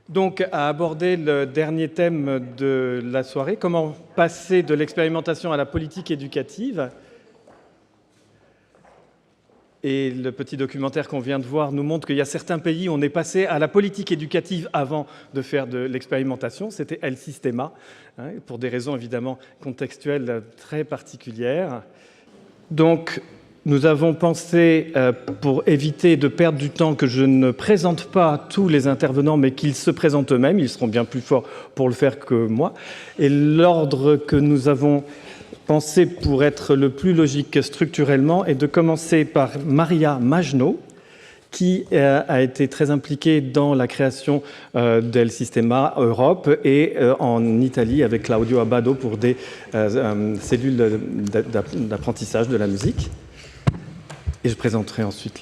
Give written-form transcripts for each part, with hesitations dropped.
Donc, à aborder le dernier thème de la soirée, comment passer de l'expérimentation à la politique éducative. Et le petit documentaire qu'on vient de voir nous montre qu'il y a certains pays où on est passé à la politique éducative avant de faire de l'expérimentation. C'était El Sistema, hein, pour des raisons évidemment contextuelles très particulières. Donc, nous avons pensé, pour éviter de perdre du temps, que je ne présente pas tous les intervenants, mais qu'ils se présentent eux-mêmes. Ils seront bien plus forts pour le faire que moi. Et l'ordre que nous avons pensé pour être le plus logique structurellement est de commencer par Maria Maggio, qui a été très impliquée dans la création d'El Sistema Europe et en Italie avec Claudio Abbado pour des cellules d'apprentissage de la musique. Et je présenterai ensuite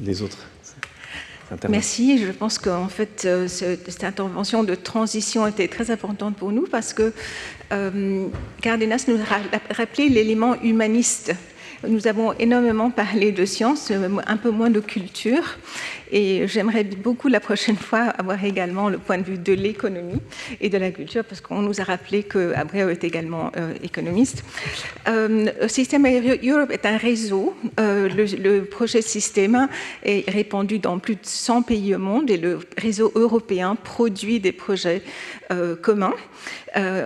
les autres intervenants. Merci. Je pense qu'en fait, cette intervention de transition était très importante pour nous parce que Cárdenas nous a rappelé l'élément humaniste. Nous avons énormément parlé de science, un peu moins de culture. Et j'aimerais beaucoup la prochaine fois avoir également le point de vue de l'économie et de la culture, parce qu'on nous a rappelé qu'Abreu est également économiste. Systema Europe est un réseau. Le projet Systema est répandu dans plus de 100 pays au monde et le réseau européen produit des projets communs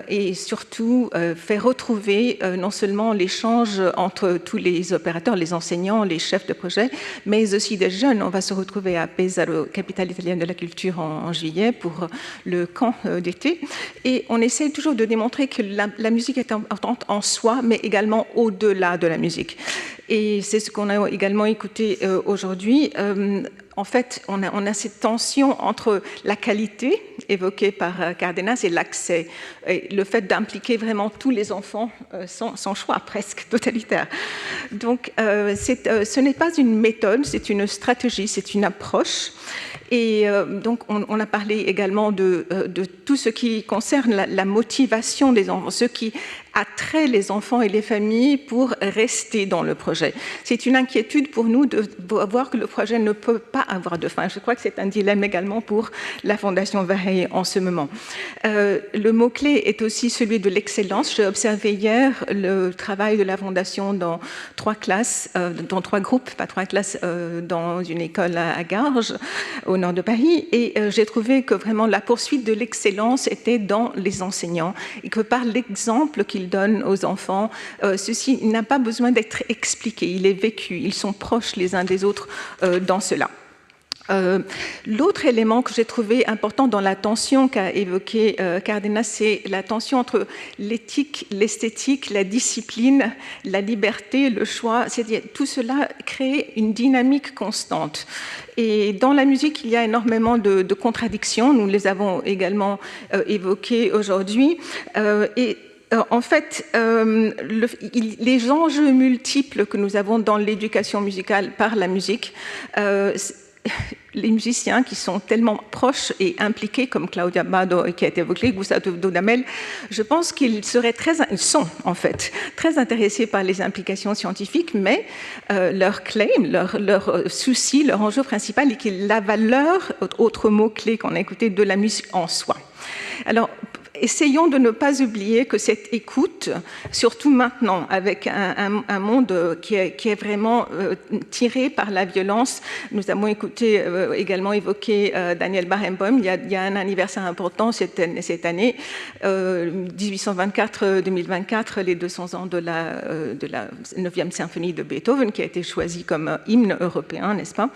et surtout fait retrouver non seulement l'échange entre tous les opérateurs, les enseignants, les chefs de projet, mais aussi des jeunes. On va se retrouver à Pesaro, capitale italienne de la culture, en juillet pour le camp d'été. Et on essaie toujours de démontrer que la musique est importante en soi, mais également au-delà de la musique. Et c'est ce qu'on a également écouté aujourd'hui. En fait, on a cette tension entre la qualité évoquée par Cárdenas et l'accès, et le fait d'impliquer vraiment tous les enfants sans choix presque totalitaire. Donc, ce n'est pas une méthode, c'est une stratégie, c'est une approche. Et donc, on a parlé également de tout ce qui concerne la motivation des enfants, ce qui attrait les enfants et les familles pour rester dans le projet. C'est une inquiétude pour nous de voir que le projet ne peut pas avoir de fin. Je crois que c'est un dilemme également pour la Fondation Verheij en ce moment. Le mot-clé est aussi celui de l'excellence. J'ai observé hier le travail de la Fondation dans 3 classes, dans 3 groupes, pas 3 classes, dans une école à Garges, au nord de Paris, et j'ai trouvé que vraiment la poursuite de l'excellence était dans les enseignants et que par l'exemple qu'ils donnent aux enfants, ceci n'a pas besoin d'être expliqué, il est vécu, ils sont proches les uns des autres dans cela. L'autre élément que j'ai trouvé important dans la tension qu'a évoqué Cárdenas, c'est la tension entre l'éthique, l'esthétique, la discipline, la liberté, le choix. C'est-à-dire tout cela crée une dynamique constante. Et dans la musique, il y a énormément de contradictions. Nous les avons également évoquées aujourd'hui. En fait, les enjeux multiples que nous avons dans l'éducation musicale par la musique, les musiciens qui sont tellement proches et impliqués, comme Claudio Abbado qui a été évoqué, Gustavo Dudamel, je pense qu'ils sont en fait très intéressés par les implications scientifiques, mais leur claim, leur souci, leur enjeu principal est que la valeur, autre mot-clé qu'on a écouté, de la musique en soi. Alors, essayons de ne pas oublier que cette écoute, surtout maintenant, avec un monde qui est vraiment tiré par la violence, nous avons également évoqué Daniel Barenboim, il y a un anniversaire important cette année, 1824-2024, les 200 ans de la 9e symphonie de Beethoven, qui a été choisie comme hymne européen, n'est-ce pas?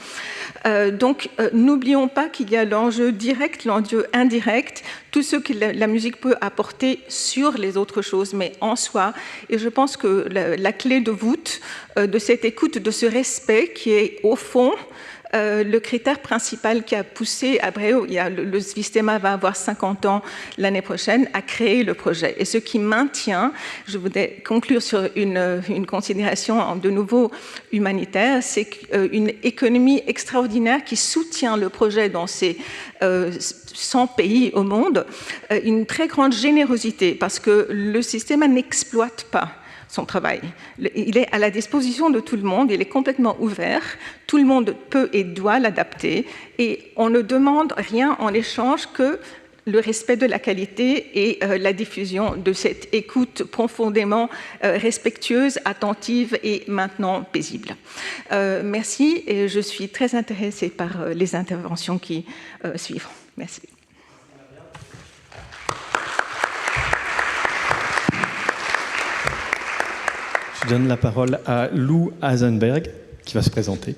Donc, n'oublions pas qu'il y a l'enjeu direct, l'enjeu indirect, tout ce que la musique peut apporter sur les autres choses, mais en soi. Et je pense que la clé de voûte de cette écoute, de ce respect qui est au fond le critère principal qui a poussé Abreu, le Systema va avoir 50 ans l'année prochaine, à créer le projet. Et ce qui maintient, je voudrais conclure sur une considération de nouveau humanitaire, c'est une économie extraordinaire qui soutient le projet dans ces 100 pays au monde, une très grande générosité, parce que le Systema n'exploite pas son travail. Il est à la disposition de tout le monde, il est complètement ouvert, tout le monde peut et doit l'adapter, et on ne demande rien en échange que le respect de la qualité et la diffusion de cette écoute profondément respectueuse, attentive et maintenant paisible. Merci, et je suis très intéressée par les interventions qui suivent. Merci. Je donne la parole à Lou Hasenberg, qui va se présenter.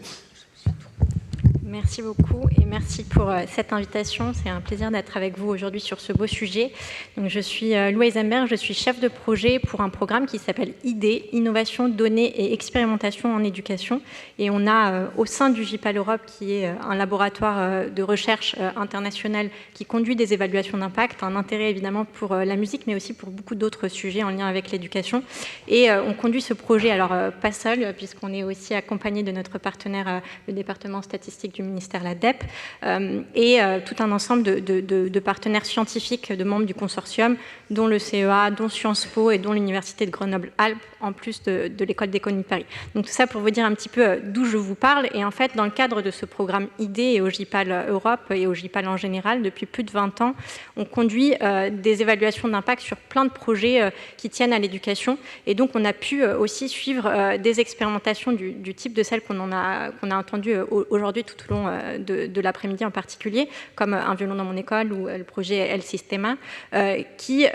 Merci beaucoup et merci pour cette invitation. C'est un plaisir d'être avec vous aujourd'hui sur ce beau sujet. Donc, je suis Lou Hasenberg, je suis chef de projet pour un programme qui s'appelle ID, Innovation, Données et Expérimentation en éducation. Et on a au sein du JPAL Europe, qui est un laboratoire de recherche international qui conduit des évaluations d'impact, un intérêt évidemment pour la musique, mais aussi pour beaucoup d'autres sujets en lien avec l'éducation. Et on conduit ce projet, alors pas seul, puisqu'on est aussi accompagné de notre partenaire, le département statistique du ministère, la DEP, et tout un ensemble de partenaires scientifiques, de membres du consortium, dont le CEA, dont Sciences Po et dont l'Université de Grenoble-Alpes, en plus de l'École d'économie de Paris. Donc tout ça pour vous dire un petit peu d'où je vous parle. Et en fait, dans le cadre de ce programme ID et au JPAL Europe et au JPAL en général, depuis plus de 20 ans, on conduit des évaluations d'impact sur plein de projets qui tiennent à l'éducation. Et donc on a pu aussi suivre des expérimentations du type de celles qu'on a entendues aujourd'hui tout au long de l'après-midi en particulier, comme Un violon dans mon école ou le projet El Sistema, qui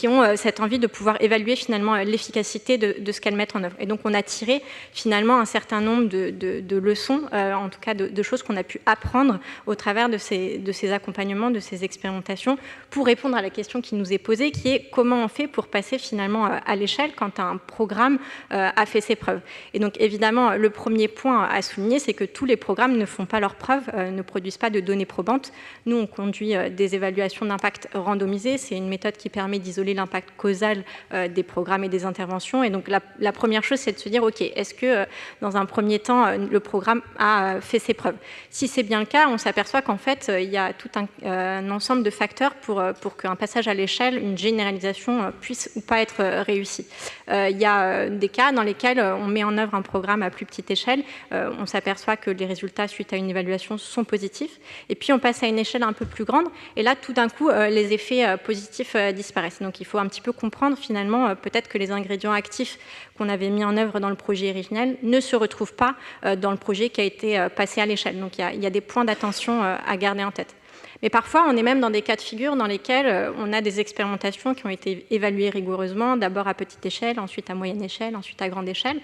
ont cette envie de pouvoir évaluer finalement l'efficacité de ce qu'elles mettent en œuvre. Et donc on a tiré finalement un certain nombre de leçons, en tout cas de choses qu'on a pu apprendre au travers de ces accompagnements, de ces expérimentations, pour répondre à la question qui nous est posée, qui est comment on fait pour passer finalement à l'échelle quand un programme a fait ses preuves. Et donc évidemment, le premier point à souligner, c'est que tous les programmes ne font pas leurs preuves, ne produisent pas de données probantes. Nous, on conduit des évaluations d'impact randomisées. C'est une méthode qui permet d'isoler l'impact causal des programmes et des interventions. Et donc la première chose, c'est de se dire, OK, est-ce que dans un premier temps, le programme a fait ses preuves? Si c'est bien le cas, on s'aperçoit qu'en fait, il y a tout un ensemble de facteurs pour qu'un passage à l'échelle, une généralisation puisse ou pas être réussi. Il y a des cas dans lesquels on met en œuvre un programme à plus petite échelle. On s'aperçoit que les résultats suite à une évaluation sont positifs. Et puis, on passe à une échelle un peu plus grande. Et là, tout d'un coup, les effets positifs disparaissent. Donc, il faut un petit peu comprendre, finalement, peut-être que les ingrédients actifs qu'on avait mis en œuvre dans le projet originel ne se retrouvent pas dans le projet qui a été passé à l'échelle. Donc, il y a des points d'attention à garder en tête. Mais parfois, on est même dans des cas de figure dans lesquels on a des expérimentations qui ont été évaluées rigoureusement, d'abord à petite échelle, ensuite à moyenne échelle, ensuite à grande échelle.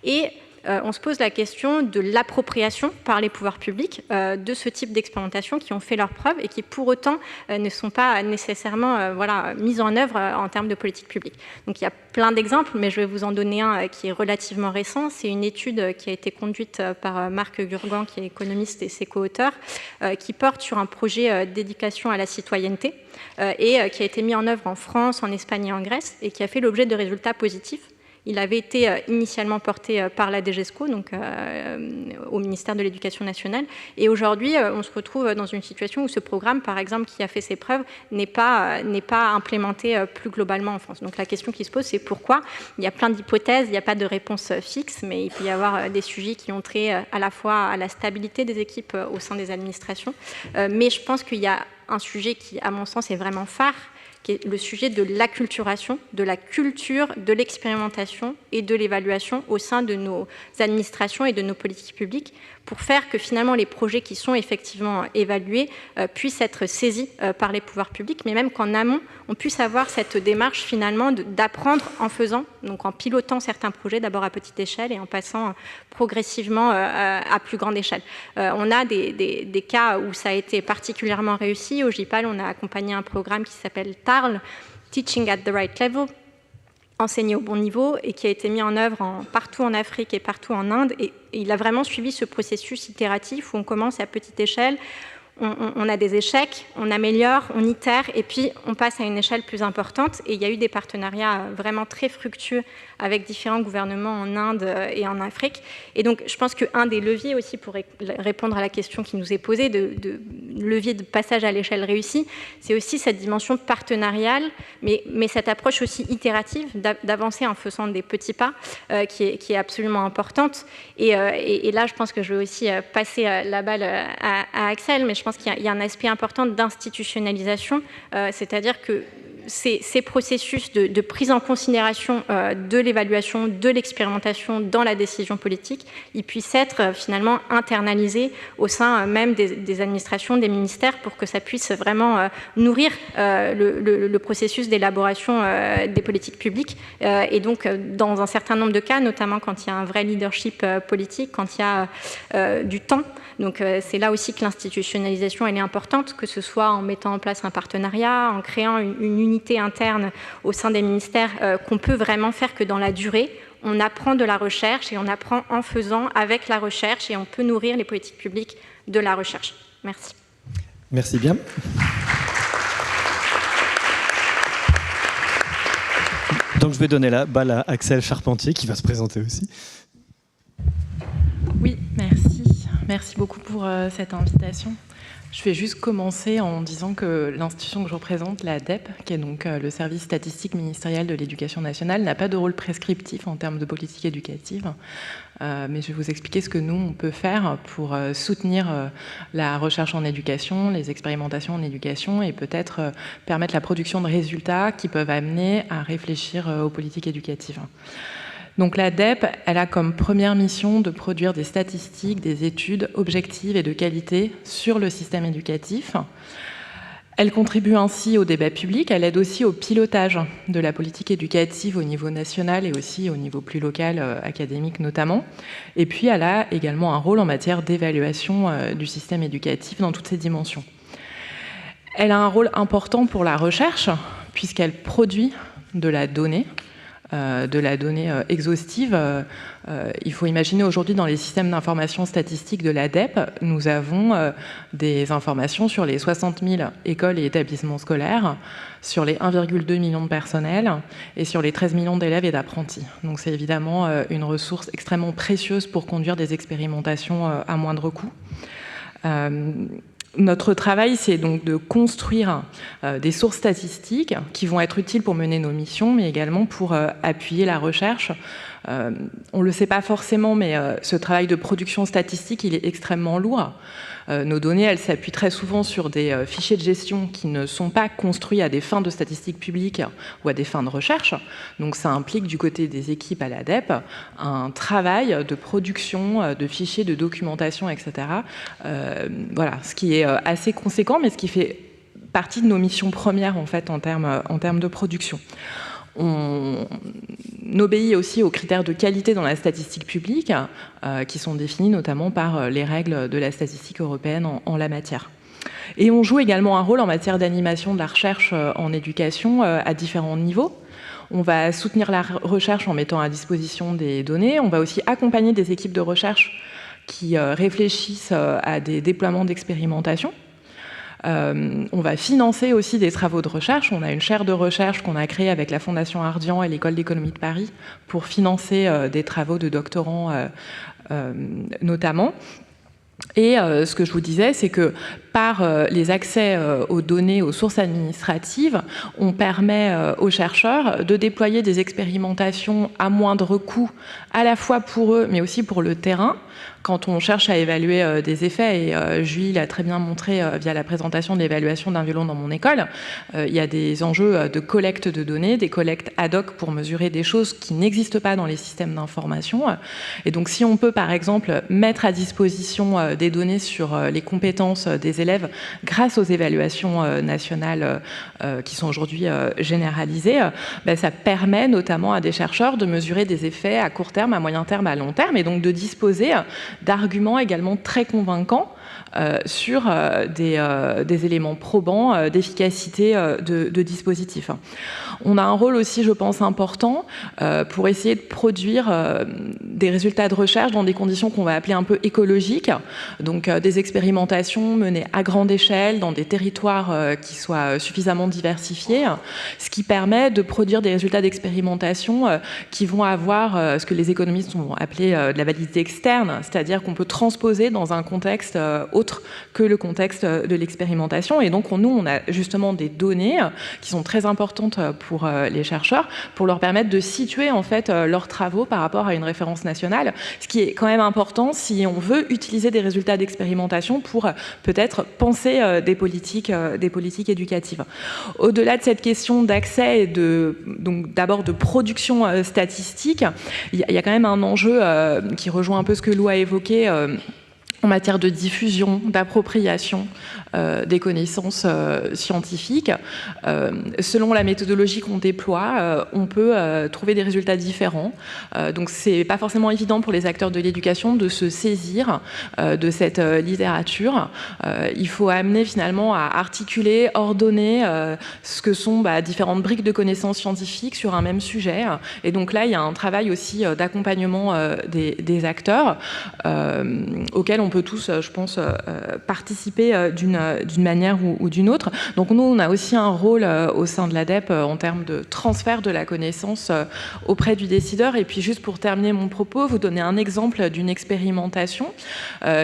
Et on se pose la question de l'appropriation par les pouvoirs publics de ce type d'expérimentation qui ont fait leurs preuves et qui, pour autant, ne sont pas nécessairement mises en œuvre en termes de politique publique. Donc, il y a plein d'exemples, mais je vais vous en donner un qui est relativement récent. C'est une étude qui a été conduite par Marc Gurgan, qui est économiste et ses co-auteurs, qui porte sur un projet d'éducation à la citoyenneté et qui a été mis en œuvre en France, en Espagne et en Grèce et qui a fait l'objet de résultats positifs. Il avait été initialement porté par la DGESCO, donc au ministère de l'Éducation nationale. Et aujourd'hui, on se retrouve dans une situation où ce programme, par exemple, qui a fait ses preuves, n'est pas implémenté plus globalement en France. Donc la question qui se pose, c'est pourquoi? Il y a plein d'hypothèses, il n'y a pas de réponse fixe, mais il peut y avoir des sujets qui ont trait à la fois à la stabilité des équipes au sein des administrations. Mais je pense qu'il y a un sujet qui, à mon sens, est vraiment phare, qui est le sujet de l'acculturation, de la culture, de l'expérimentation et de l'évaluation au sein de nos administrations et de nos politiques publiques pour faire que finalement les projets qui sont effectivement évalués puissent être saisis par les pouvoirs publics, mais même qu'en amont, on puisse avoir cette démarche finalement d'apprendre en faisant, donc en pilotant certains projets d'abord à petite échelle et en passant progressivement à plus grande échelle. On a des cas où ça a été particulièrement réussi. Au JPAL, on a accompagné un programme qui s'appelle TARL, Teaching at the Right Level, enseigné au bon niveau, et qui a été mis en œuvre partout en Afrique et partout en Inde. Et il a vraiment suivi ce processus itératif où on commence à petite échelle, on a des échecs, on améliore, on itère, et puis on passe à une échelle plus importante. Et il y a eu des partenariats vraiment très fructueux avec différents gouvernements en Inde et en Afrique. Et donc, je pense qu'un des leviers aussi pour répondre à la question qui nous est posée, de levier de passage à l'échelle réussie, c'est aussi cette dimension partenariale, mais cette approche aussi itérative, d'avancer en faisant des petits pas, qui est absolument importante. Et là, je pense que je vais aussi passer la balle à Axel, mais je pense qu'il y a un aspect important d'institutionnalisation, c'est-à-dire que ces processus de prise en considération de l'évaluation, de l'expérimentation dans la décision politique, ils puissent être finalement internalisés au sein même des administrations, des ministères, pour que ça puisse vraiment nourrir le processus d'élaboration des politiques publiques. Et donc, dans un certain nombre de cas, notamment quand il y a un vrai leadership politique, quand il y a du temps. Donc, c'est là aussi que l'institutionnalisation, elle est importante, que ce soit en mettant en place un partenariat, en créant une unité interne au sein des ministères, qu'on peut vraiment faire que dans la durée, on apprend de la recherche et on apprend en faisant avec la recherche et on peut nourrir les politiques publiques de la recherche. Merci. Merci bien. Donc je vais donner la balle à Axel Charpentier qui va se présenter aussi. Oui, merci. Merci beaucoup pour cette invitation. Je vais juste commencer en disant que l'institution que je représente, la DEP, qui est donc le service statistique ministériel de l'éducation nationale, n'a pas de rôle prescriptif en termes de politique éducative. Mais je vais vous expliquer ce que nous, on peut faire pour soutenir la recherche en éducation, les expérimentations en éducation et peut-être permettre la production de résultats qui peuvent amener à réfléchir aux politiques éducatives. Donc la DEP, elle a comme première mission de produire des statistiques, des études objectives et de qualité sur le système éducatif. Elle contribue ainsi au débat public, elle aide aussi au pilotage de la politique éducative au niveau national et aussi au niveau plus local, académique notamment. Et puis elle a également un rôle en matière d'évaluation du système éducatif dans toutes ses dimensions. Elle a un rôle important pour la recherche puisqu'elle produit de la donnée exhaustive. Il faut imaginer aujourd'hui dans les systèmes d'information statistique de la DEP, nous avons des informations sur les 60 000 écoles et établissements scolaires, sur les 1,2 million de personnels et sur les 13 millions d'élèves et d'apprentis. Donc c'est évidemment une ressource extrêmement précieuse pour conduire des expérimentations à moindre coût. Notre travail, c'est donc de construire des sources statistiques qui vont être utiles pour mener nos missions, mais également pour appuyer la recherche. On ne le sait pas forcément, mais ce travail de production statistique, il est extrêmement lourd. Nos données, elles s'appuient très souvent sur des fichiers de gestion qui ne sont pas construits à des fins de statistiques publiques ou à des fins de recherche. Donc ça implique du côté des équipes à l'ADEP un travail de production de fichiers, de documentation, etc. Voilà, ce qui est assez conséquent, mais ce qui fait partie de nos missions premières en fait en termes de production. On obéit aussi aux critères de qualité dans la statistique publique, qui sont définis notamment par les règles de la statistique européenne en la matière. Et on joue également un rôle en matière d'animation de la recherche en éducation à différents niveaux. On va soutenir la recherche en mettant à disposition des données. On va aussi accompagner des équipes de recherche qui réfléchissent à des déploiements d'expérimentation. On va financer aussi des travaux de recherche. On a une chaire de recherche qu'on a créée avec la Fondation Ardian et l'École d'économie de Paris pour financer des travaux de doctorants notamment. Et ce que je vous disais, c'est que par les accès aux données, aux sources administratives, on permet aux chercheurs de déployer des expérimentations à moindre coût, à la fois pour eux, mais aussi pour le terrain. Quand on cherche à évaluer des effets, et Julie l'a très bien montré via la présentation de l'évaluation d'un violon dans mon école, il y a des enjeux de collecte de données, des collectes ad hoc pour mesurer des choses qui n'existent pas dans les systèmes d'information. Et donc si on peut par exemple mettre à disposition des données sur les compétences des élèves grâce aux évaluations nationales qui sont aujourd'hui généralisées, ça permet notamment à des chercheurs de mesurer des effets à court terme, à moyen terme, à long terme, et donc de disposer d'arguments également très convaincants sur des éléments probants d'efficacité de dispositifs. On a un rôle aussi, je pense, important pour essayer de produire des résultats de recherche dans des conditions qu'on va appeler un peu écologiques, donc des expérimentations menées à grande échelle dans des territoires qui soient suffisamment diversifiés, ce qui permet de produire des résultats d'expérimentation qui vont avoir ce que les économistes vont appeler de la validité externe, c'est-à-dire qu'on peut transposer dans un contexte autre que le contexte de l'expérimentation. Et donc nous, on a justement des données qui sont très importantes pour les chercheurs, pour leur permettre de situer en fait leurs travaux par rapport à une référence nationale, ce qui est quand même important si on veut utiliser des résultats d'expérimentation pour peut-être penser des politiques éducatives. Au-delà de cette question d'accès et donc d'abord de production statistique, il y a quand même un enjeu qui rejoint un peu ce que Lou a évoqué en matière de diffusion, d'appropriation des connaissances scientifiques. Selon la méthodologie qu'on déploie, on peut trouver des résultats différents. Donc c'est pas forcément évident pour les acteurs de l'éducation de se saisir de cette littérature. Il faut amener finalement à articuler, ordonner ce que sont différentes briques de connaissances scientifiques sur un même sujet. Et donc là, il y a un travail aussi d'accompagnement des acteurs auquel on peut tous, je pense, participer d'une manière ou d'une autre. Donc nous, on a aussi un rôle au sein de l'ADEPE en termes de transfert de la connaissance auprès du décideur. Et puis juste pour terminer mon propos, vous donner un exemple d'une expérimentation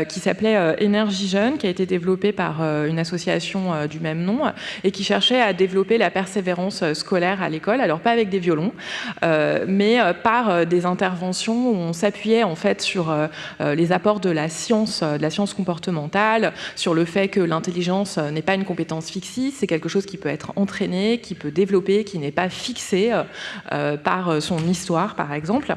qui s'appelait Énergie Jeune, qui a été développée par une association du même nom et qui cherchait à développer la persévérance scolaire à l'école. Alors pas avec des violons, mais par des interventions où on s'appuyait en fait sur les apports de la science comportementale, sur le fait que l'intelligence n'est pas une compétence fixe, c'est quelque chose qui peut être entraîné, qui peut développer, qui n'est pas fixé par son histoire, par exemple.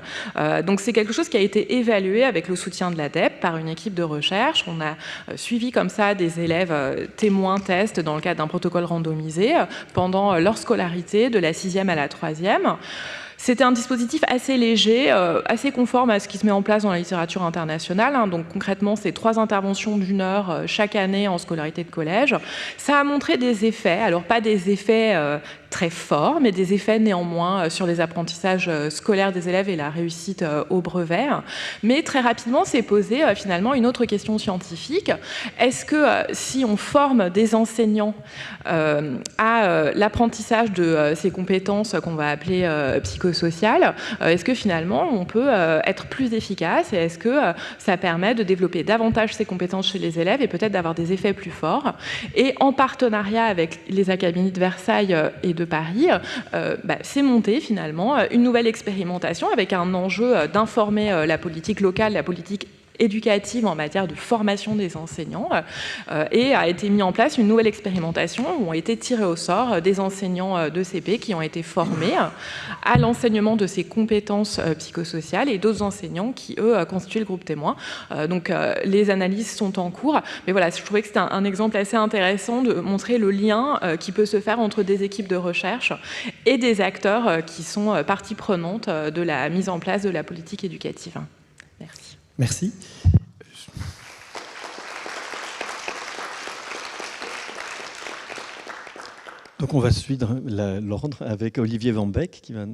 Donc c'est quelque chose qui a été évalué avec le soutien de l'ADEPE par une équipe de recherche. On a suivi comme ça des élèves témoins tests dans le cadre d'un protocole randomisé pendant leur scolarité de la 6e à la 3e. C'était un dispositif assez léger, assez conforme à ce qui se met en place dans la littérature internationale. Donc concrètement, c'est 3 interventions d'1 heure chaque année en scolarité de collège. Ça a montré des effets, alors pas des effets très forts, mais des effets néanmoins sur les apprentissages scolaires des élèves et la réussite au brevet. Mais très rapidement, s'est posé finalement une autre question scientifique. Est-ce que si on forme des enseignants à l'apprentissage de ces compétences qu'on va appeler psychosociales, est-ce que finalement on peut être plus efficace et est-ce que ça permet de développer davantage ces compétences chez les élèves et peut-être d'avoir des effets plus forts? Et en partenariat avec les académies de Versailles et de Paris, c'est monté finalement une nouvelle expérimentation avec un enjeu d'informer la politique locale, la politique éducative en matière de formation des enseignants et a été mis en place une nouvelle expérimentation où ont été tirés au sort des enseignants de CP qui ont été formés à l'enseignement de ces compétences psychosociales et d'autres enseignants qui, eux, constituent le groupe témoin. Donc les analyses sont en cours, mais voilà, je trouvais que c'était un exemple assez intéressant de montrer le lien qui peut se faire entre des équipes de recherche et des acteurs qui sont partie prenante de la mise en place de la politique éducative. Merci. Merci. Donc on va suivre l'ordre avec Olivier Van Beek qui va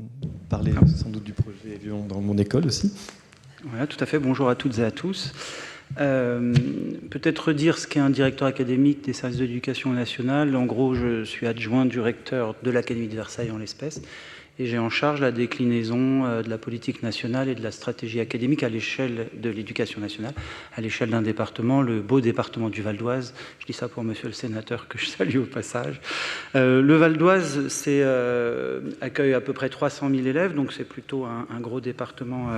parler sans doute du projet Violon dans mon école aussi. Voilà, tout à fait. Bonjour à toutes et à tous. Peut-être redire ce qu'est un directeur académique des services de l'éducation nationale. En gros, je suis adjoint du recteur de l'Académie de Versailles en l'espèce. Et j'ai en charge la déclinaison de la politique nationale et de la stratégie académique à l'échelle de l'éducation nationale, à l'échelle d'un département, le beau département du Val d'Oise. Je dis ça pour monsieur le sénateur que je salue au passage. Le Val d'Oise accueille à peu près 300 000 élèves, donc c'est plutôt un gros département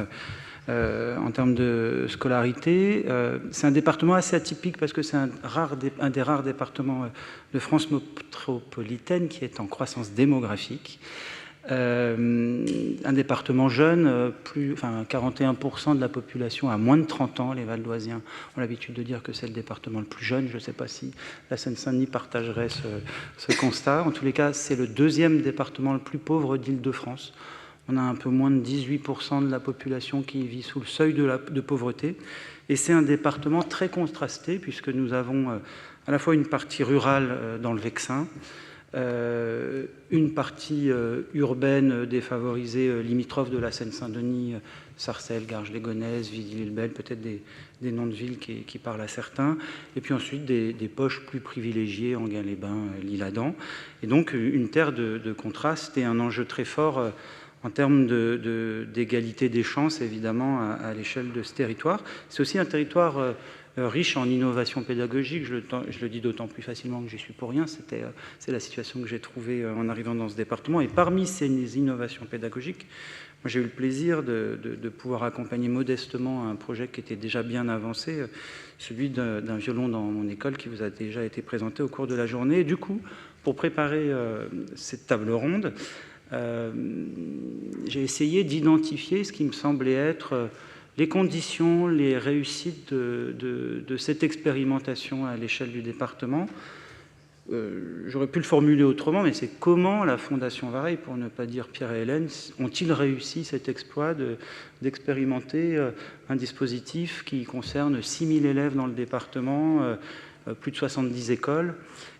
en termes de scolarité. C'est un département assez atypique parce que c'est un des rares départements de France métropolitaine qui est en croissance démographique. Un département jeune, 41% de la population a moins de 30 ans. Les Val-d'Oisiens ont l'habitude de dire que c'est le département le plus jeune. Je ne sais pas si la Seine-Saint-Denis partagerait ce constat. En tous les cas, c'est le 2e département le plus pauvre d'Île-de-France. On a un peu moins de 18% de la population qui vit sous le seuil de pauvreté. Et c'est un département très contrasté puisque nous avons à la fois une partie rurale dans le Vexin, une partie urbaine défavorisée limitrophe de la Seine-Saint-Denis Sarcelles, Garges-les-Gonesse, Villiers-le-Bel, peut-être des noms de villes qui parlent à certains. Et puis ensuite, des poches plus privilégiées, Enghien-les-Bains, l'Isle-Adam. Et donc, une terre de contraste et un enjeu très fort en termes d'égalité des chances, évidemment, à l'échelle de ce territoire. C'est aussi un territoire riche en innovation pédagogique. Je le dis d'autant plus facilement que j'y suis pour rien. C'est la situation que j'ai trouvée en arrivant dans ce département. Et parmi ces innovations pédagogiques, moi, j'ai eu le plaisir de pouvoir accompagner modestement un projet qui était déjà bien avancé, celui d'un violon dans mon école qui vous a déjà été présenté au cours de la journée. Et du coup, pour préparer cette table ronde, j'ai essayé d'identifier ce qui me semblait être les conditions, les réussites de cette expérimentation à l'échelle du département. J'aurais pu le formuler autrement, mais c'est comment la Fondation Vareille, pour ne pas dire Pierre et Hélène, ont-ils réussi cet exploit d'expérimenter un dispositif qui concerne 6000 élèves dans le département, plus de 70 écoles.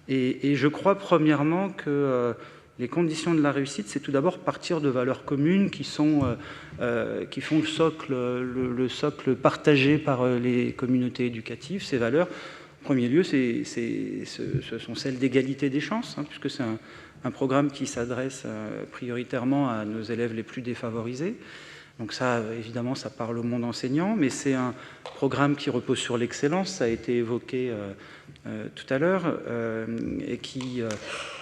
Et je crois premièrement que les conditions de la réussite, c'est tout d'abord partir de valeurs communes qui font le socle partagé par les communautés éducatives. Ces valeurs, en premier lieu, ce sont celles d'égalité des chances, puisque c'est un programme qui s'adresse prioritairement à nos élèves les plus défavorisés. Donc ça, évidemment, ça parle au monde enseignant, mais c'est un programme qui repose sur l'excellence, ça a été évoqué tout à l'heure, et qui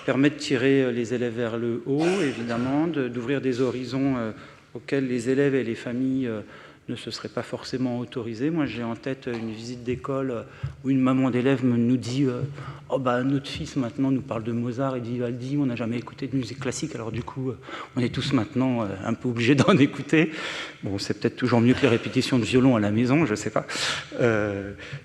permet de tirer les élèves vers le haut, évidemment, d'ouvrir des horizons auxquels les élèves et les familles ne se seraient pas forcément autorisés. Moi, j'ai en tête une visite d'école où une maman d'élève nous dit « Oh bah, notre fils maintenant nous parle de Mozart et de Vivaldi, on n'a jamais écouté de musique classique, alors du coup, on est tous maintenant un peu obligés d'en écouter. » Bon, c'est peut-être toujours mieux que les répétitions de violon à la maison, je ne sais pas.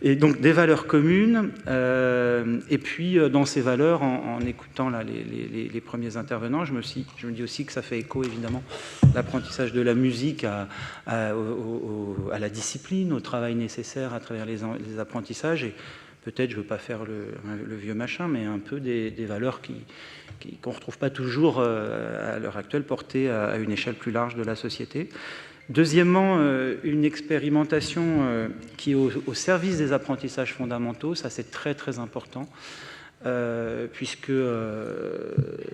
Et donc, des valeurs communes, et puis dans ces valeurs, en écoutant là, les premiers intervenants, je me dis aussi que ça fait écho, évidemment, l'apprentissage de la musique à la discipline, au travail nécessaire à travers les apprentissages, et peut-être, je ne veux pas faire le vieux machin, mais un peu des valeurs qu'on ne retrouve pas toujours à l'heure actuelle portées à une échelle plus large de la société. Deuxièmement, une expérimentation qui est au service des apprentissages fondamentaux, ça c'est très très important, puisque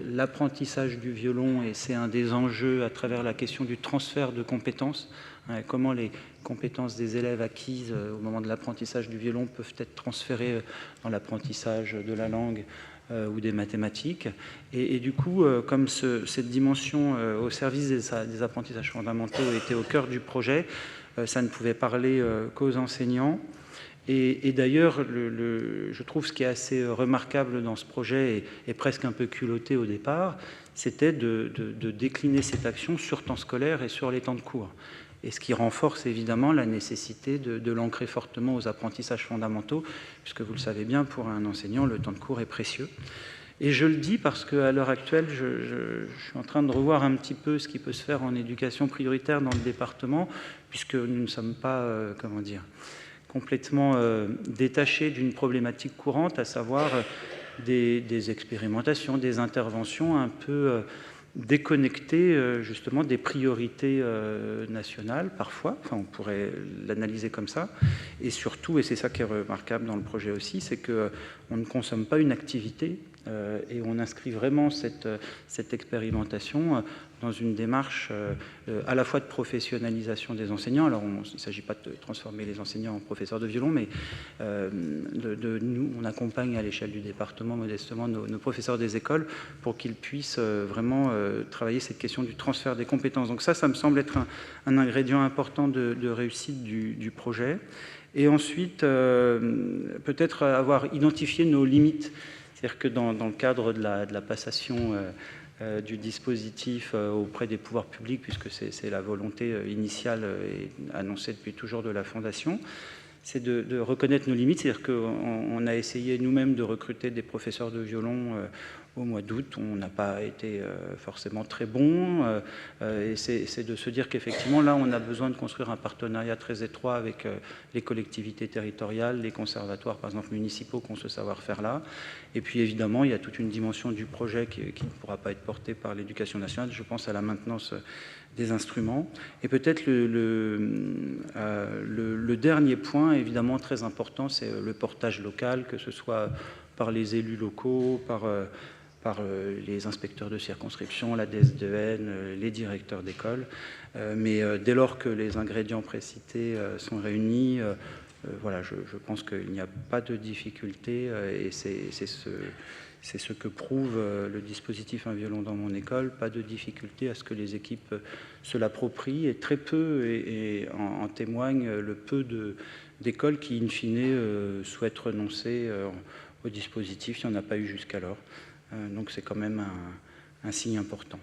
l'apprentissage du violon, et c'est un des enjeux à travers la question du transfert de compétences, comment les compétences des élèves acquises au moment de l'apprentissage du violon peuvent être transférées dans l'apprentissage de la langue ou des mathématiques. Et du coup, comme cette dimension au service des apprentissages fondamentaux était au cœur du projet, ça ne pouvait parler qu'aux enseignants. Et d'ailleurs, je trouve ce qui est assez remarquable dans ce projet et presque un peu culotté au départ, c'était de décliner cette action sur temps scolaire et sur les temps de cours. Et ce qui renforce évidemment la nécessité de l'ancrer fortement aux apprentissages fondamentaux, puisque vous le savez bien, pour un enseignant, le temps de cours est précieux. Et je le dis parce qu'à l'heure actuelle, je suis en train de revoir un petit peu ce qui peut se faire en éducation prioritaire dans le département, puisque nous ne sommes pas, complètement détachés d'une problématique courante, à savoir des expérimentations, des interventions un peu déconnectées justement des priorités nationales parfois, enfin on pourrait l'analyser comme ça, et surtout, et c'est ça qui est remarquable dans le projet aussi, c'est qu'on ne consomme pas une activité et on inscrit vraiment cette expérimentation dans une démarche à la fois de professionnalisation des enseignants. Alors, il ne s'agit pas de transformer les enseignants en professeurs de violon, mais nous, on accompagne à l'échelle du département modestement nos professeurs des écoles pour qu'ils puissent vraiment travailler cette question du transfert des compétences. Donc ça me semble être un ingrédient important de réussite du projet. Et ensuite, peut-être avoir identifié nos limites. C'est-à-dire que dans le cadre de la passation du dispositif auprès des pouvoirs publics, puisque c'est la volonté initiale et annoncée depuis toujours de la Fondation, c'est de reconnaître nos limites. C'est-à-dire qu'on a essayé nous-mêmes de recruter des professeurs de violon au mois d'août. On n'a pas été forcément très bon. Et c'est de se dire qu'effectivement, là, on a besoin de construire un partenariat très étroit avec les collectivités territoriales, les conservatoires, par exemple, municipaux, qui ont ce savoir-faire-là. Et puis, évidemment, il y a toute une dimension du projet qui ne pourra pas être portée par l'éducation nationale. Je pense à la maintenance des instruments. Et peut-être le dernier point, évidemment, très important, c'est le portage local, que ce soit par les élus locaux, par les inspecteurs de circonscription, la DSDN, les directeurs d'école. Mais dès lors que les ingrédients précités sont réunis, voilà, je pense qu'il n'y a pas de difficulté et c'est ce que prouve le dispositif Un violon dans mon école, pas de difficulté à ce que les équipes se l'approprient et très peu, et en témoigne le peu d'écoles qui, in fine, souhaitent renoncer au dispositif. Il n'y en a pas eu jusqu'alors. Donc c'est quand même un signe important.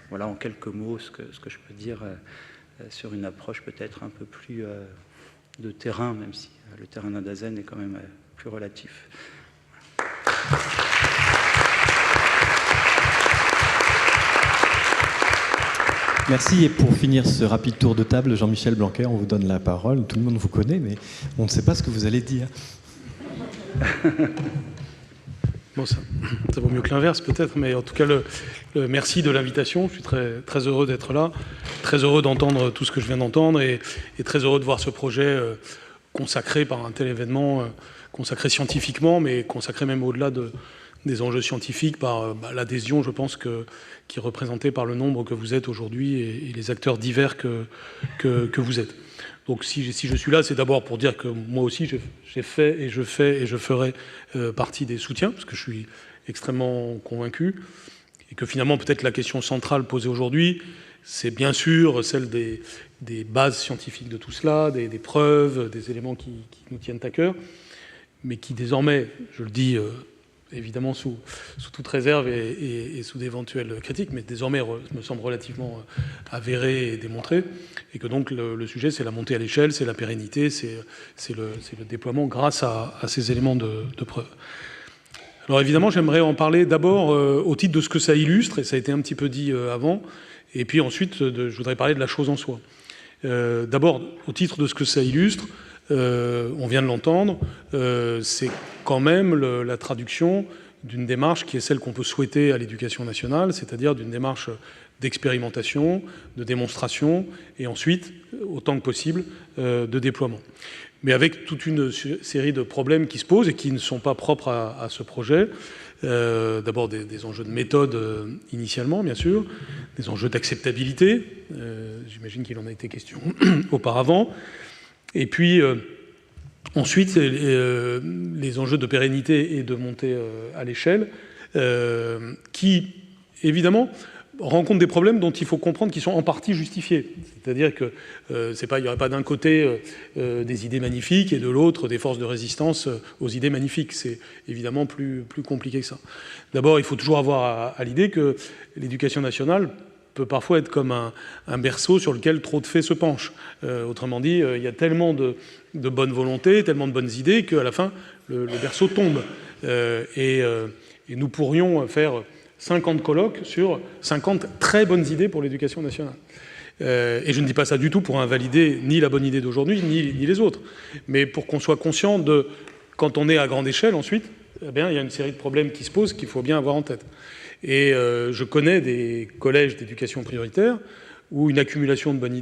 Voilà en quelques mots ce que je peux dire sur une approche peut-être un peu plus de terrain, même si le terrain d'Adazen est quand même plus relatif. Merci. Et pour finir ce rapide tour de table, Jean-Michel Blanquer, on vous donne la parole. Tout le monde vous connaît, mais on ne sait pas ce que vous allez dire. Bon, ça vaut mieux que l'inverse peut-être, mais en tout cas, merci de l'invitation. Je suis très, très heureux d'être là, très heureux d'entendre tout ce que je viens d'entendre et très heureux de voir ce projet consacré par un tel événement, consacré scientifiquement, mais consacré même au-delà des enjeux scientifiques par l'adhésion, je pense, qui est représentée par le nombre que vous êtes aujourd'hui et les acteurs divers que vous êtes. Donc si je suis là, c'est d'abord pour dire que moi aussi, j'ai fait et je ferai partie des soutiens, parce que je suis extrêmement convaincu, et que finalement, peut-être la question centrale posée aujourd'hui, c'est bien sûr celle des bases scientifiques de tout cela, des preuves, des éléments qui nous tiennent à cœur, mais qui désormais, je le dis évidemment sous toute réserve et sous d'éventuelles critiques, mais désormais me semble relativement avéré et démontré, et que donc le sujet, c'est la montée à l'échelle, c'est la pérennité, c'est le déploiement grâce à ces éléments de preuve. Alors évidemment, j'aimerais en parler d'abord au titre de ce que ça illustre, et ça a été un petit peu dit avant, et puis ensuite, je voudrais parler de la chose en soi. D'abord, au titre de ce que ça illustre, on vient de l'entendre, c'est quand même la traduction d'une démarche qui est celle qu'on peut souhaiter à l'éducation nationale, c'est-à-dire d'une démarche d'expérimentation, de démonstration, et ensuite, autant que possible, de déploiement. Mais avec toute une série de problèmes qui se posent et qui ne sont pas propres à ce projet. D'abord des enjeux de méthode initialement, bien sûr, des enjeux d'acceptabilité, j'imagine qu'il en a été question auparavant, et puis ensuite les enjeux de pérennité et de montée à l'échelle, qui évidemment rencontrent des problèmes dont il faut comprendre qu'ils sont en partie justifiés. C'est-à-dire que il n'y aurait pas d'un côté des idées magnifiques et de l'autre des forces de résistance aux idées magnifiques. C'est évidemment plus compliqué que ça. D'abord, il faut toujours avoir à l'idée que l'éducation nationale peut parfois être comme un berceau sur lequel trop de faits se penchent. Autrement dit, il y a tellement de bonne volonté, tellement de bonnes idées qu'à la fin, le berceau tombe. Et nous pourrions faire 50 colloques sur 50 très bonnes idées pour l'éducation nationale. Et je ne dis pas ça du tout pour invalider ni la bonne idée d'aujourd'hui, ni les autres, mais pour qu'on soit conscient de, quand on est à grande échelle ensuite, eh bien, il y a une série de problèmes qui se posent qu'il faut bien avoir en tête. Et je connais des collèges d'éducation prioritaire où une accumulation de bonnes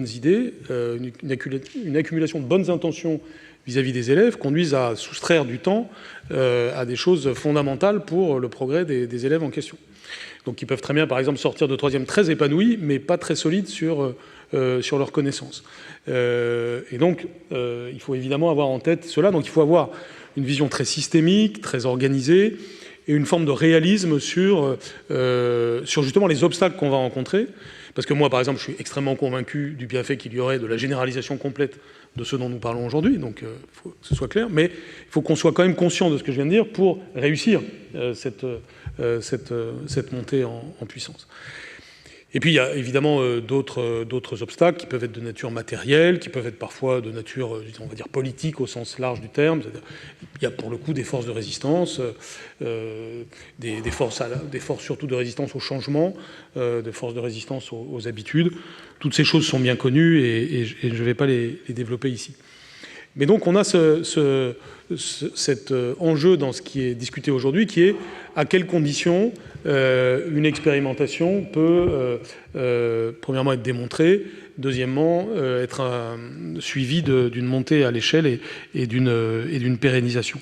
idées, une accumulation de bonnes intentions vis-à-vis des élèves conduisent à soustraire du temps à des choses fondamentales pour le progrès des élèves en question. Donc ils peuvent très bien, par exemple, sortir de troisième très épanouis, mais pas très solides sur leurs connaissances. Et donc, il faut évidemment avoir en tête cela. Donc il faut avoir une vision très systémique, très organisée, et une forme de réalisme sur justement les obstacles qu'on va rencontrer. Parce que moi, par exemple, je suis extrêmement convaincu du bienfait qu'il y aurait de la généralisation complète de ce dont nous parlons aujourd'hui, donc il faut que ce soit clair, mais il faut qu'on soit quand même conscient de ce que je viens de dire pour réussir cette montée en puissance. Et puis il y a évidemment d'autres obstacles qui peuvent être de nature matérielle, qui peuvent être parfois de nature, on va dire, politique au sens large du terme. Il y a pour le coup des forces de résistance, des forces surtout de résistance au changement, des forces de résistance aux habitudes. Toutes ces choses sont bien connues et je ne vais pas les développer ici. Mais donc on a cet enjeu dans ce qui est discuté aujourd'hui, qui est à quelles conditions une expérimentation peut premièrement être démontrée, deuxièmement être suivie d'une montée à l'échelle et d'une pérennisation.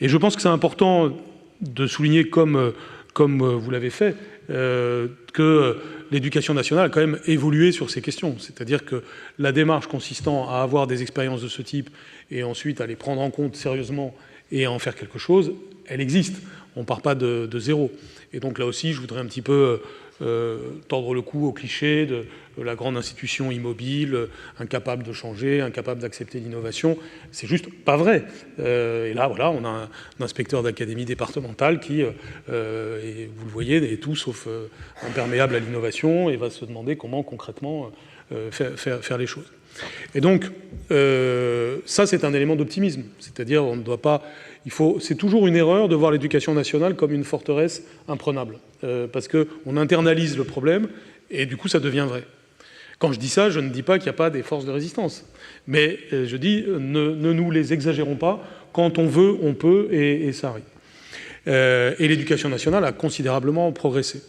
Et je pense que c'est important de souligner, comme vous l'avez fait, que l'éducation nationale a quand même évolué sur ces questions. C'est-à-dire que la démarche consistant à avoir des expériences de ce type et ensuite à les prendre en compte sérieusement et à en faire quelque chose, elle existe. On ne part pas de zéro. Et donc là aussi, je voudrais un petit peu tordre le cou au cliché de la grande institution immobile, incapable de changer, incapable d'accepter l'innovation. C'est juste pas vrai. Et là, voilà, on a un inspecteur d'académie départementale qui, et vous le voyez, est tout sauf imperméable à l'innovation et va se demander comment concrètement faire les choses. Et donc, ça, c'est un élément d'optimisme. C'est-à-dire, on ne doit pas... C'est toujours une erreur de voir l'éducation nationale comme une forteresse imprenable. Parce qu'on internalise le problème et du coup, ça devient vrai. Quand je dis ça, je ne dis pas qu'il n'y a pas des forces de résistance. Mais je dis, ne nous les exagérons pas. Quand on veut, on peut, et ça arrive. Et l'éducation nationale a considérablement progressé.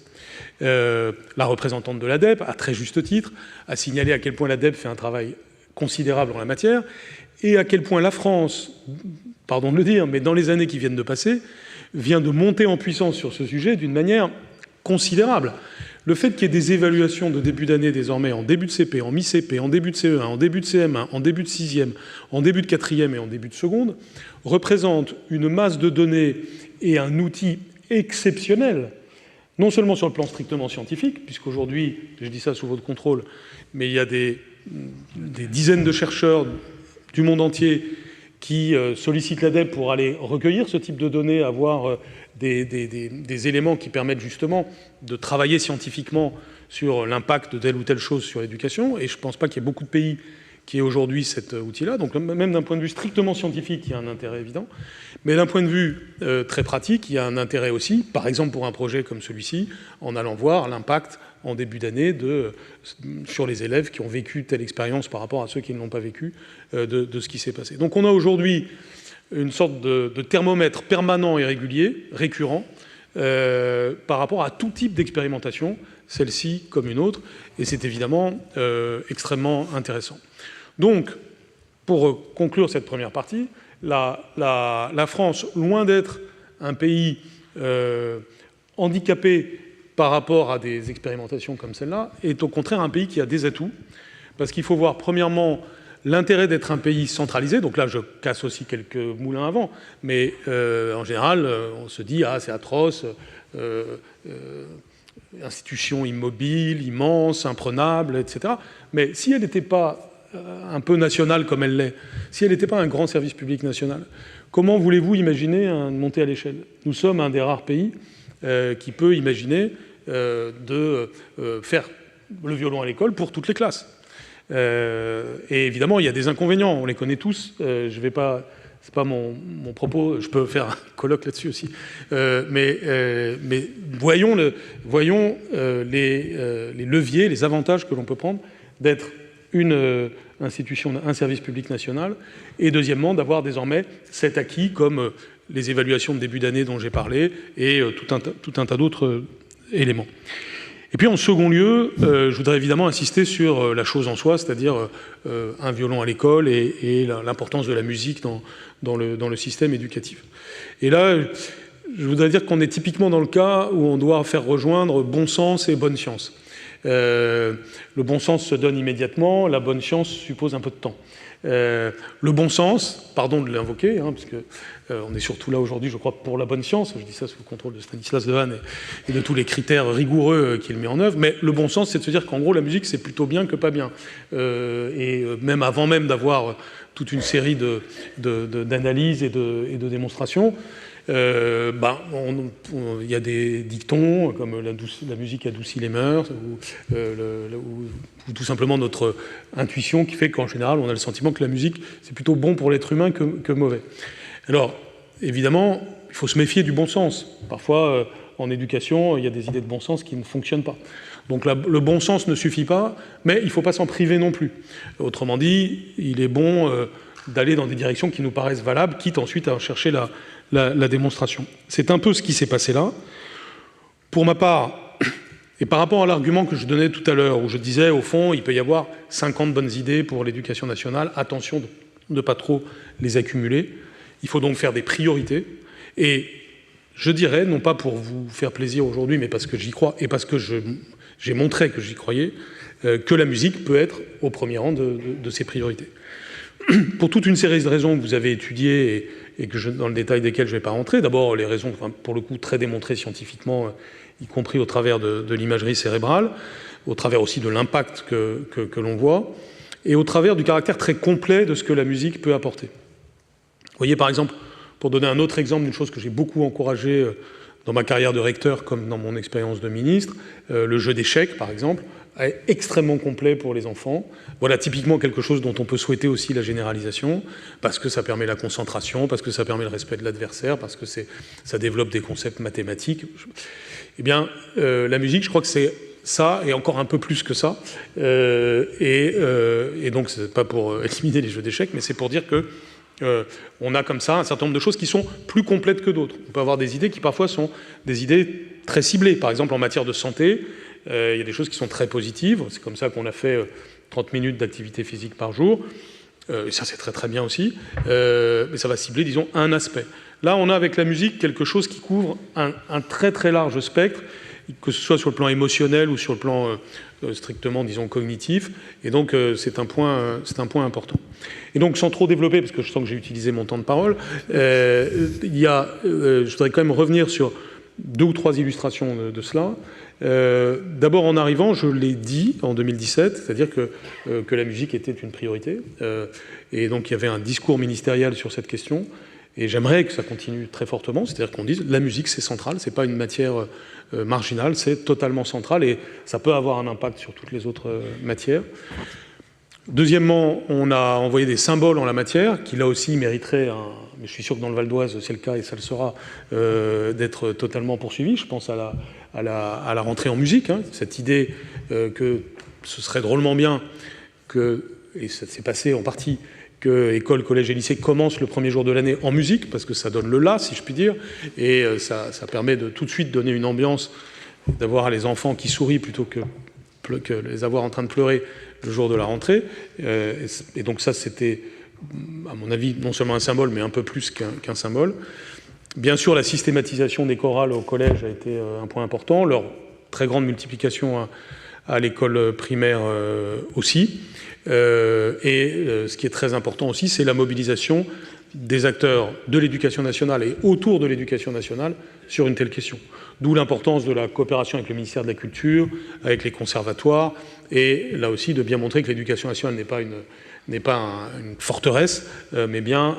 La représentante de l'ADEPE, à très juste titre, a signalé à quel point l'ADEPE fait un travail considérable en la matière, et à quel point la France, pardon de le dire, mais dans les années qui viennent de passer, vient de monter en puissance sur ce sujet d'une manière considérable. Le fait qu'il y ait des évaluations de début d'année désormais en début de CP, en mi-CP, en début de CE1, en début de CM1, en début de 6e, en début de 4e et en début de seconde, représente une masse de données et un outil exceptionnel, non seulement sur le plan strictement scientifique, puisqu'aujourd'hui, je dis ça sous votre contrôle, mais il y a des dizaines de chercheurs du monde entier qui sollicitent l'ADEPE pour aller recueillir ce type de données, avoir des éléments qui permettent justement de travailler scientifiquement sur l'impact de telle ou telle chose sur l'éducation. Et je ne pense pas qu'il y ait beaucoup de pays qui aient aujourd'hui cet outil-là. Donc même d'un point de vue strictement scientifique, il y a un intérêt évident. Mais d'un point de vue très pratique, il y a un intérêt aussi, par exemple pour un projet comme celui-ci, en allant voir l'impact en début d'année sur les élèves qui ont vécu telle expérience par rapport à ceux qui ne l'ont pas vécu, de ce qui s'est passé. Donc on a aujourd'hui une sorte de thermomètre permanent et régulier, récurrent, par rapport à tout type d'expérimentation, celle-ci comme une autre, et c'est évidemment extrêmement intéressant. Donc, pour conclure cette première partie, la France, loin d'être un pays handicapé par rapport à des expérimentations comme celle-là, est au contraire un pays qui a des atouts, parce qu'il faut voir premièrement l'intérêt d'être un pays centralisé. Donc là, je casse aussi quelques moulins à vent, mais en général, on se dit « Ah, c'est atroce, institution immobile, immense, imprenable, etc. » Mais si elle n'était pas un peu nationale comme elle l'est, si elle n'était pas un grand service public national, comment voulez-vous imaginer une montée à l'échelle? Nous sommes un des rares pays qui peut imaginer de faire le violon à l'école pour toutes les classes. Et évidemment, il y a des inconvénients, on les connaît tous. Je vais pas, c'est pas mon propos. Je peux faire un colloque là-dessus aussi. Mais voyons les leviers, les avantages que l'on peut prendre d'être une institution, un service public national, et deuxièmement d'avoir désormais cet acquis comme les évaluations de début d'année dont j'ai parlé et tout un tas d'autres éléments. Et puis en second lieu, je voudrais évidemment insister sur la chose en soi, c'est-à-dire un violon à l'école et l'importance de la musique dans le système éducatif. Et là, je voudrais dire qu'on est typiquement dans le cas où on doit faire rejoindre bon sens et bonne science. Le bon sens se donne immédiatement, la bonne science suppose un peu de temps. Le bon sens, pardon de l'invoquer, parce que on est surtout là aujourd'hui, je crois, pour la bonne science. Je dis ça sous le contrôle de Stanislas Dehaene et de tous les critères rigoureux qu'il met en œuvre. Mais le bon sens, c'est de se dire qu'en gros, la musique, c'est plutôt bien que pas bien. Et même avant même d'avoir toute une série d'analyses et de démonstrations, il y a des dictons comme la musique adoucit les mœurs, ou tout simplement notre intuition qui fait qu'en général, on a le sentiment que la musique, c'est plutôt bon pour l'être humain que mauvais. Alors, évidemment, il faut se méfier du bon sens. Parfois, en éducation, il y a des idées de bon sens qui ne fonctionnent pas. Donc le bon sens ne suffit pas, mais il ne faut pas s'en priver non plus. Autrement dit, il est bon d'aller dans des directions qui nous paraissent valables, quitte ensuite à chercher la démonstration. C'est un peu ce qui s'est passé là. Pour ma part, et par rapport à l'argument que je donnais tout à l'heure, où je disais, au fond, il peut y avoir 50 bonnes idées pour l'éducation nationale, attention de ne pas trop les accumuler. Il faut donc faire des priorités. Et je dirais, non pas pour vous faire plaisir aujourd'hui, mais parce que j'y crois, et parce que j'ai montré que j'y croyais, que la musique peut être au premier rang de ces priorités. Pour toute une série de raisons que vous avez étudiées et dans le détail desquelles je ne vais pas rentrer, d'abord les raisons, pour le coup, très démontrées scientifiquement, y compris au travers de l'imagerie cérébrale, au travers aussi de l'impact que l'on voit, et au travers du caractère très complet de ce que la musique peut apporter. Vous voyez, par exemple, pour donner un autre exemple d'une chose que j'ai beaucoup encouragée dans ma carrière de recteur comme dans mon expérience de ministre, le jeu d'échecs, par exemple, est extrêmement complet pour les enfants. Voilà typiquement quelque chose dont on peut souhaiter aussi la généralisation, parce que ça permet la concentration, parce que ça permet le respect de l'adversaire, parce que ça développe des concepts mathématiques. Eh bien, la musique, je crois que c'est ça, et encore un peu plus que ça. Et donc, c'est pas pour éliminer les jeux d'échecs, mais c'est pour dire que on a comme ça un certain nombre de choses qui sont plus complètes que d'autres. On peut avoir des idées qui parfois sont des idées très ciblées. Par exemple, en matière de santé, il y a des choses qui sont très positives. C'est comme ça qu'on a fait 30 minutes d'activité physique par jour. Et ça, c'est très très bien aussi. Mais ça va cibler, disons, un aspect. Là, on a avec la musique quelque chose qui couvre un très très large spectre, que ce soit sur le plan émotionnel ou sur le plan strictement, disons, cognitif. Et donc, c'est un point important. Et donc, sans trop développer, parce que je sens que j'ai utilisé mon temps de parole, je voudrais quand même revenir sur 2 ou 3 illustrations de cela. D'abord, en arrivant, je l'ai dit en 2017, c'est-à-dire que la musique était une priorité. Et donc, il y avait un discours ministériel sur cette question. Et j'aimerais que ça continue très fortement, c'est-à-dire qu'on dise la musique, c'est central, c'est pas une matière marginale, c'est totalement central, et ça peut avoir un impact sur toutes les autres matières. Deuxièmement, on a envoyé des symboles en la matière, qui là aussi mériteraient, mais je suis sûr que dans le Val d'Oise, c'est le cas et ça le sera, d'être totalement poursuivi. Je pense à la rentrée en musique, hein, cette idée que ce serait drôlement bien et ça s'est passé en partie, que école, collège et lycée commencent le premier jour de l'année en musique, parce que ça donne le là, si je puis dire, et ça permet de tout de suite donner une ambiance, d'avoir les enfants qui sourient plutôt que les avoir en train de pleurer le jour de la rentrée. Et donc ça, c'était, à mon avis, non seulement un symbole, mais un peu plus qu'un symbole. Bien sûr, la systématisation des chorales au collège a été un point important, leur très grande multiplication à l'école primaire aussi. Ce qui est très important aussi, c'est la mobilisation des acteurs de l'éducation nationale et autour de l'éducation nationale sur une telle question. D'où l'importance de la coopération avec le ministère de la Culture, avec les conservatoires, et là aussi de bien montrer que l'éducation nationale n'est pas une forteresse, mais bien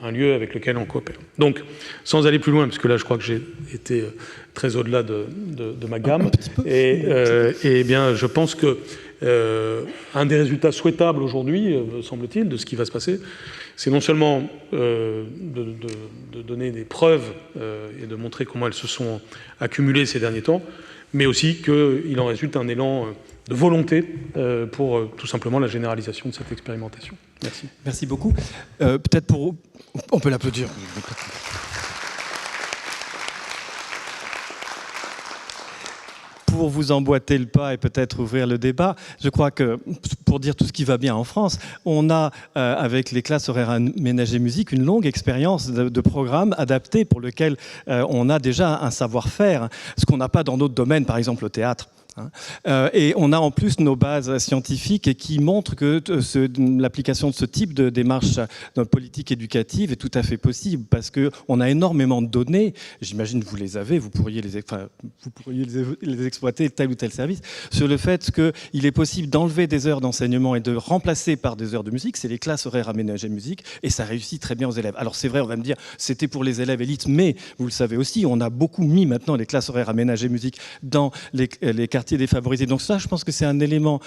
un lieu avec lequel on coopère. Donc, sans aller plus loin, parce que là je crois que j'ai été très au-delà de ma gamme, et bien je pense que un des résultats souhaitables aujourd'hui, semble-t-il, de ce qui va se passer, c'est non seulement de donner des preuves et de montrer comment elles se sont accumulées ces derniers temps, mais aussi qu'il en résulte un élan de volonté pour tout simplement la généralisation de cette expérimentation. Merci. Merci beaucoup. Peut-être pour... On peut l'applaudir. Pour vous emboîter le pas et peut-être ouvrir le débat, je crois que, pour dire tout ce qui va bien en France, on a, avec les classes horaires aménagées musique, une longue expérience de programmes adaptés pour lequel on a déjà un savoir-faire, ce qu'on n'a pas dans d'autres domaines, par exemple au théâtre. Et on a en plus nos bases scientifiques qui montrent que l'application de ce type de démarche politique éducative est tout à fait possible parce qu'on a énormément de données. J'imagine que vous les avez, vous pourriez les exploiter tel ou tel service sur le fait qu'il est possible d'enlever des heures d'enseignement et de remplacer par des heures de musique. C'est les classes horaires aménagées musique et ça réussit très bien aux élèves. Alors c'est vrai, on va me dire c'était pour les élèves élites, mais vous le savez aussi, on a beaucoup mis maintenant les classes horaires aménagées musique dans les quartiers défavorisés. Donc ça, je pense que c'est un élément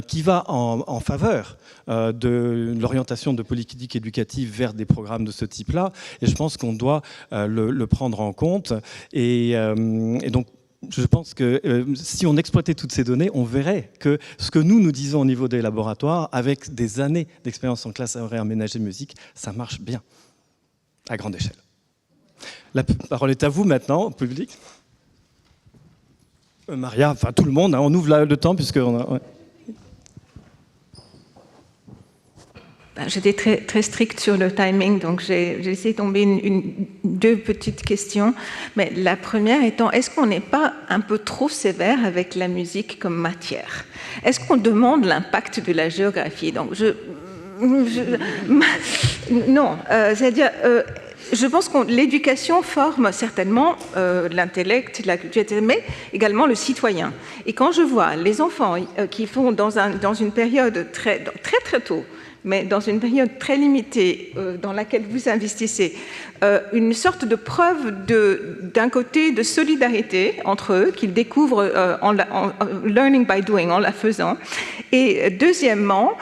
qui va en faveur de l'orientation de politique éducative vers des programmes de ce type-là. Et je pense qu'on doit le prendre en compte. Et donc, je pense que si on exploitait toutes ces données, on verrait que ce que nous disons au niveau des laboratoires, avec des années d'expérience en classe horaire aménagée musique, ça marche bien, à grande échelle. La parole est à vous maintenant, au public. Maria, enfin tout le monde, hein, on ouvre le temps puisqu'on a... Ouais. J'étais très stricte sur le timing, donc j'ai laissé tomber deux petites questions. Mais la première étant, est-ce qu'on n'est pas un peu trop sévère avec la musique comme matière? Est-ce qu'on demande l'impact de la géographie? Donc non, c'est-à-dire... je pense que l'éducation forme certainement l'intellect, la culture, mais également le citoyen. Et quand je vois les enfants qui font dans une période très tôt, mais dans une période très limitée dans laquelle vous investissez, une sorte de preuve d'un côté de solidarité entre eux qu'ils découvrent en learning by doing, en la faisant, et deuxièmement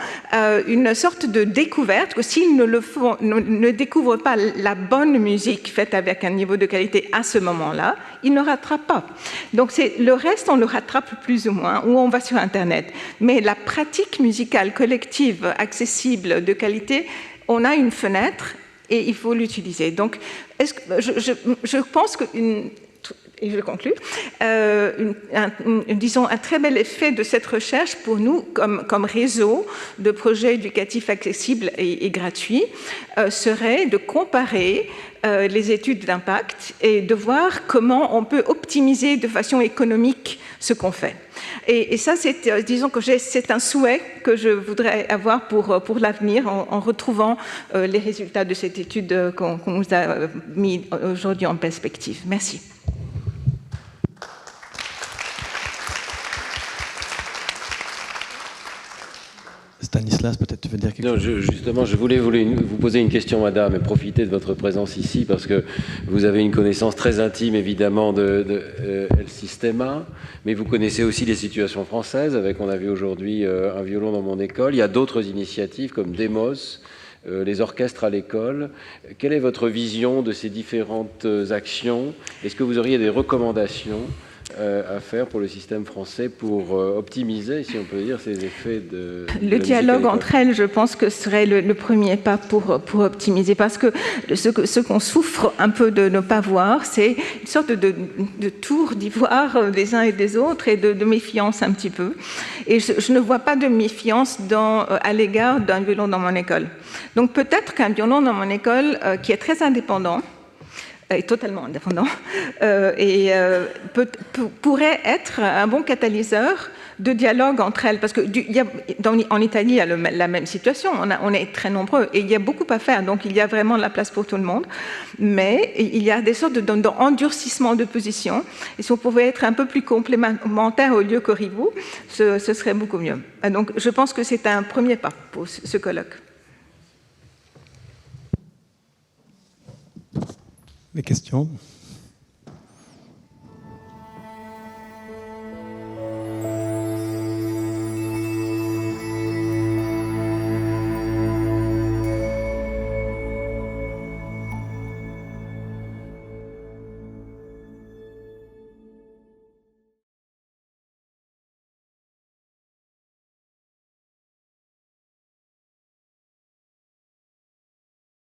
une sorte de découverte que s'ils ne découvrent pas la bonne musique faite avec un niveau de qualité à ce moment-là, ils ne rattrapent pas. Donc le reste on le rattrape plus ou moins, ou on va sur Internet. Mais la pratique musicale collective accessible de qualité, on a une fenêtre et il faut l'utiliser. Donc, je pense que, et je conclus, disons un très bel effet de cette recherche pour nous, comme réseau de projets éducatifs accessibles et gratuits, serait de comparer les études d'impact et de voir comment on peut optimiser de façon économique ce qu'on fait. Et ça, disons que c'est un souhait que je voudrais avoir pour l'avenir en retrouvant les résultats de cette étude qu'on nous a mis aujourd'hui en perspective. Merci. Stanislas, peut-être tu veux dire quelque chose? Justement, je voulais vous poser une question, madame, et profiter de votre présence ici, parce que vous avez une connaissance très intime, évidemment, de El Sistema, mais vous connaissez aussi les situations françaises, avec, on a vu aujourd'hui, un violon dans mon école. Il y a d'autres initiatives, comme Demos, les orchestres à l'école. Quelle est votre vision de ces différentes actions? Est-ce que vous auriez des recommandations à faire pour le système français pour optimiser, si on peut dire, ces effets de... Le dialogue entre elles, je pense que serait le premier pas pour optimiser, parce que ce qu'on souffre un peu de ne pas voir, c'est une sorte de tour d'ivoire des uns et des autres et de méfiance un petit peu. Et je ne vois pas de méfiance à l'égard d'un violon dans mon école. Donc peut-être qu'un violon dans mon école qui est très indépendant, est totalement indépendant, pourrait être un bon catalyseur de dialogue entre elles, parce que en Italie, il y a la même situation, on est très nombreux, et il y a beaucoup à faire, donc il y a vraiment de la place pour tout le monde, mais il y a des sortes d'endurcissement de position, et si on pouvait être un peu plus complémentaires au lieu qu'au rivaux, ce serait beaucoup mieux. Donc je pense que c'est un premier pas pour ce colloque. Les questions ?